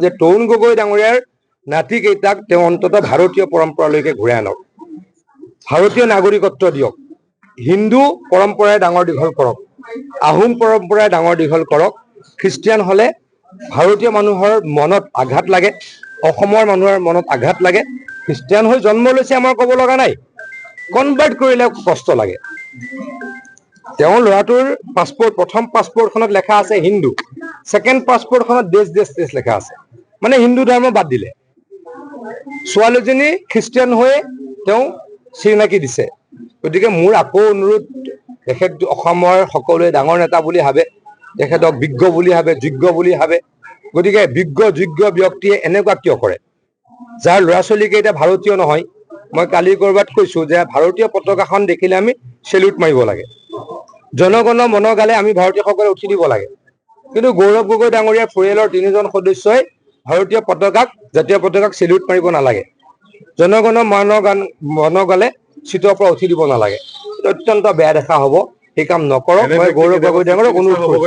যে তৰুণ গগৈ ডাঙৰীয়াৰ নাতিকেইটাক তেওঁ অন্ততঃ ভাৰতীয় পৰম্পৰালৈকে ঘূৰাই আনক, ভাৰতীয় নাগৰিকত্ব দিয়ক, হিন্দু পৰম্পৰাই ডাঙৰ দীঘল কৰক, আহোম পৰম্পৰাই ডাঙৰ দীঘল কৰক। খ্ৰীষ্টিয়ান হলে ভাৰতীয় মানুহৰ মনত আঘাত লাগে, অসমৰ মানুহৰ মনত আঘাত লাগে। খ্ৰীষ্টিয়ান হৈ জন্ম লৈছে আমাৰ ক'ব লগা নাই, কনভাৰ্ট কৰিলে কষ্ট লাগে। তেওঁৰ ল'ৰাটোৰ পাছপোৰ্ট, প্ৰথম পাছপোৰ্টখনত লেখা আছে হিন্দু, ছেকেণ্ড পাছপোৰ্টখনত দেশ লেখা আছে, মানে হিন্দু ধৰ্ম বাদ দিলে। ছোৱালীজনী খ্ৰীষ্টিয়ান হৈ তেওঁ চিনাকি দিছে। গতিকে মোৰ আকৌ অনুৰোধ, তেখেত অসমৰ সকলোৱে ডাঙৰ নেতা বুলি ভাবে, তেখেতক বিজ্ঞ বুলি ভাবে, যোগ্য বুলি ভাবে। গতিকে বিজ্ঞ যোগ্য ব্যক্তিয়ে এনেকুৱা কিয় কৰে? যাৰ ল'ৰা ছোৱালীকেইটা ভাৰতীয় নহয়, মই কালি ক'ৰবাত কৈছো যে ভাৰতীয় পতাকাখন দেখিলে আমি চেলিউট মাৰিব লাগে, জনগণ মন গালে আমি ভাৰতীয়সকলে উঠি দিব লাগে। কিন্তু গৌৰৱ গগৈ ডাঙৰীয়াৰ পৰিয়ালৰ 3জন সদস্যই ভাৰতীয় পতাকাক, জাতীয় পতাকাক চেলিউট মাৰিব নালাগে, জনগণ মন গালে চিটৰ পৰা উঠি দিব নালাগে। অত্যন্ত বেয়া দেখা হ'ব, সেই কাম নকৰক। মই গৌৰৱ গগৈ ডাঙৰীয়াক অনুৰোধ কৰিছো।